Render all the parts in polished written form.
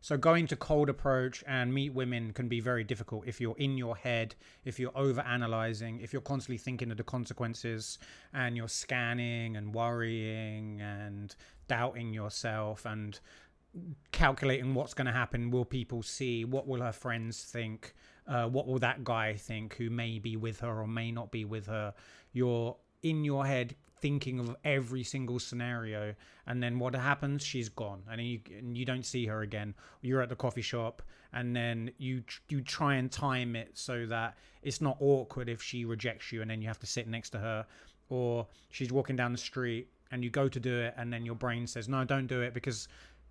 So going to cold approach and meet women can be very difficult if you're in your head, if you're over analyzing, if you're constantly thinking of the consequences and you're scanning and worrying and doubting yourself and calculating what's going to happen. Will people see? What will her friends think? What will that guy think who may be with her or may not be with her? You're in your head thinking of every single scenario, and then what happens? She's gone, and you don't see her again. You're at the coffee shop, and then you try and time it so that it's not awkward if she rejects you, and then you have to sit next to her. Or she's walking down the street, and you go to do it, and then your brain says, no, don't do it because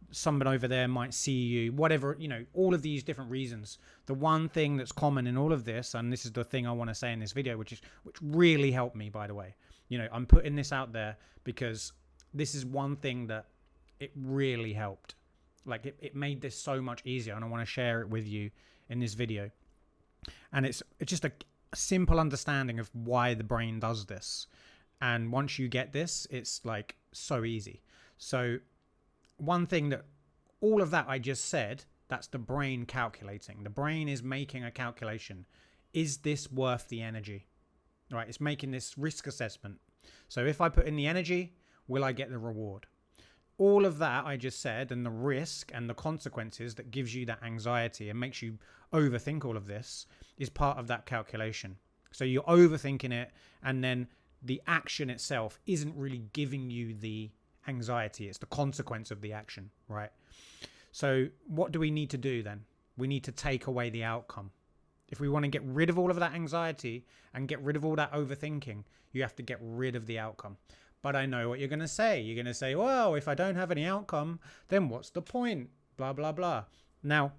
someone over there might see you, whatever, all of these different reasons. The one thing that's common in all of this, and this is the thing I want to say in this video, which really helped me, by the way. I'm putting this out there because this is one thing that it really helped. Like it made this so much easier, and I want to share it with you in this video. And it's just a simple understanding of why the brain does this. And once you get this, it's like so easy. So one thing that all of that I just said, that's the brain calculating. The brain is making a calculation. Is this worth the energy? Right? It's making this risk assessment. So if I put in the energy, will I get the reward? All of that I just said, and the risk and the consequences that gives you that anxiety and makes you overthink all of this, is part of that calculation. So you're overthinking it, and then the action itself isn't really giving you the anxiety. It's the consequence of the action, right? So what do we need to do then? We need to take away the outcome. If we want to get rid of all of that anxiety and get rid of all that overthinking, you have to get rid of the outcome. But I know what you're going to say. You're going to say, well, if I don't have any outcome, then what's the point? Blah, blah, blah. Now,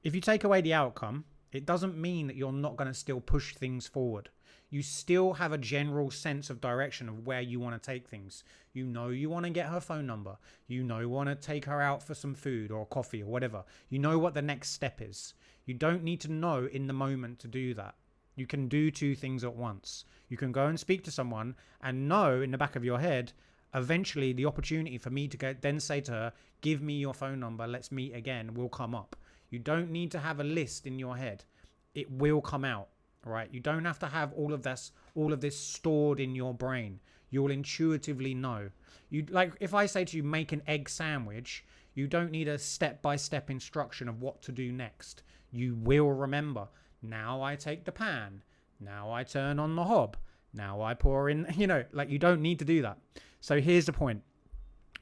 if you take away the outcome, it doesn't mean that you're not going to still push things forward. You still have a general sense of direction of where you want to take things. You want to get her phone number. You want to take her out for some food or coffee or whatever. You know what the next step is. You don't need to know in the moment to do that. You can do two things at once. You can go and speak to someone and know in the back of your head, eventually the opportunity for me to go then say to her, give me your phone number, let's meet again, will come up. You don't need to have a list in your head. It will come out, right? You don't have to have all of this stored in your brain. You'll intuitively know. Like if I say to you, make an egg sandwich, you don't need a step-by-step instruction of what to do next. You will remember. Now I take the pan. Now I turn on the hob. Now I pour in, like you don't need to do that. So here's the point.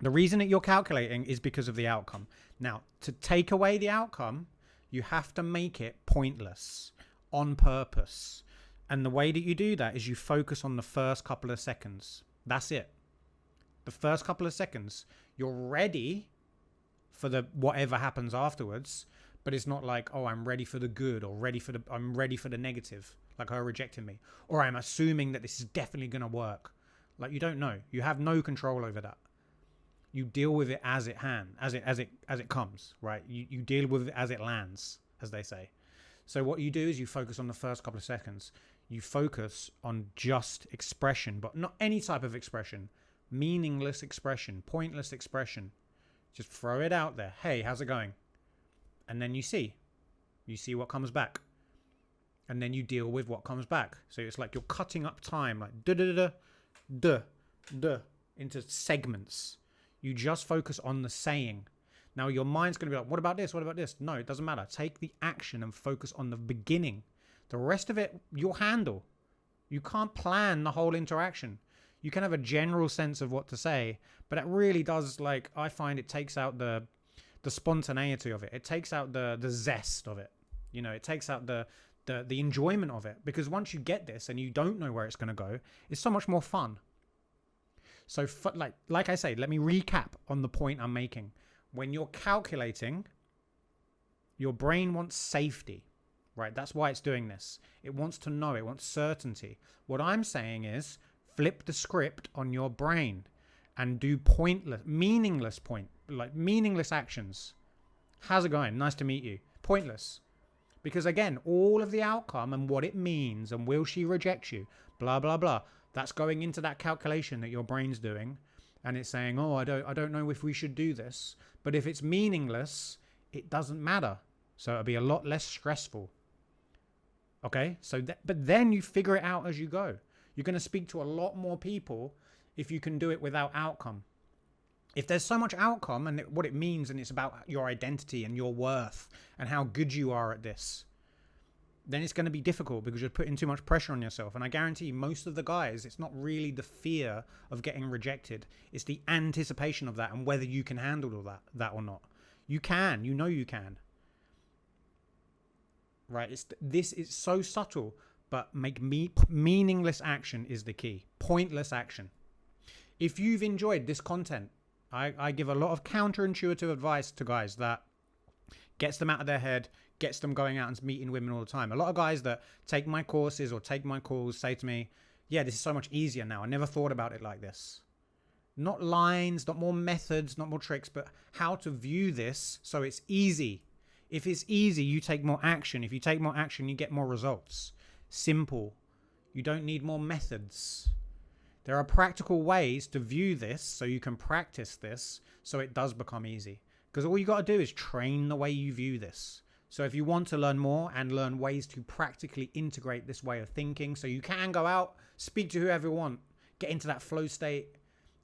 The reason that you're calculating is because of the outcome. Now, to take away the outcome, you have to make it pointless on purpose. And the way that you do that is you focus on the first couple of seconds. That's it. The first couple of seconds, you're ready for the whatever happens afterwards, but it's not like, oh, I'm ready for the good or I'm ready for the negative, like her rejecting me, or I'm assuming that this is definitely going to work. Like you don't know. You have no control over that. You deal with it as it comes, right? You deal with it as it lands, as they say. So what you do is you focus on the first couple of seconds. You focus on just expression, but not any type of expression. Meaningless expression, pointless expression. Just throw it out there. Hey, how's it going? And then you see what comes back. And then you deal with what comes back. So it's like you're cutting up time, like into segments. You just focus on the saying. Now your mind's going to be like, what about this? What about this? No, it doesn't matter. Take the action and focus on the beginning. The rest of it, you'll handle. You can't plan the whole interaction. You can have a general sense of what to say, but it really does, like, I find it takes out the spontaneity of it. It takes out the zest of it. It takes out the enjoyment of it, because once you get this and you don't know where it's going to go, it's so much more fun. So like I say, let me recap on the point I'm making. When you're calculating, your brain wants safety, right? That's why it's doing this. It wants to know, it wants certainty. What I'm saying is flip the script on your brain and do meaningless actions. How's it going? Nice to meet you. Pointless. Because again, all of the outcome and what it means and will she reject you, blah, blah, blah. That's going into that calculation that your brain's doing. And it's saying, oh, I don't know if we should do this. But if it's meaningless, it doesn't matter. So it'll be a lot less stressful. Okay, so but then you figure it out as you go. You're going to speak to a lot more people if you can do it without outcome. If there's so much outcome and what it means, and it's about your identity and your worth and how good you are at this, then it's going to be difficult because you're putting too much pressure on yourself. And I guarantee most of the guys, it's not really the fear of getting rejected. It's the anticipation of that and whether you can handle that or not. You can, you know you can. Right? This is so subtle, but meaningless action is the key. Pointless action. If you've enjoyed this content, I give a lot of counterintuitive advice to guys that gets them out of their head, gets them going out and meeting women all the time. A lot of guys that take my courses or take my calls say to me, yeah, this is so much easier now. I never thought about it like this. Not lines, not more methods, not more tricks, but how to view this so it's easy. If it's easy, you take more action. If you take more action, you get more results. Simple. You don't need more methods. There are practical ways to view this so you can practice this so it does become easy. Because all you got to do is train the way you view this. So if you want to learn more and learn ways to practically integrate this way of thinking so you can go out, speak to whoever you want, get into that flow state,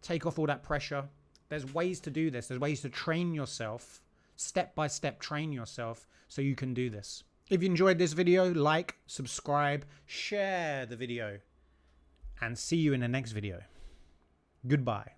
take off all that pressure. There's ways to do this. There's ways to train yourself, step by step train yourself so you can do this. If you enjoyed this video, like, subscribe, share the video, and see you in the next video. Goodbye.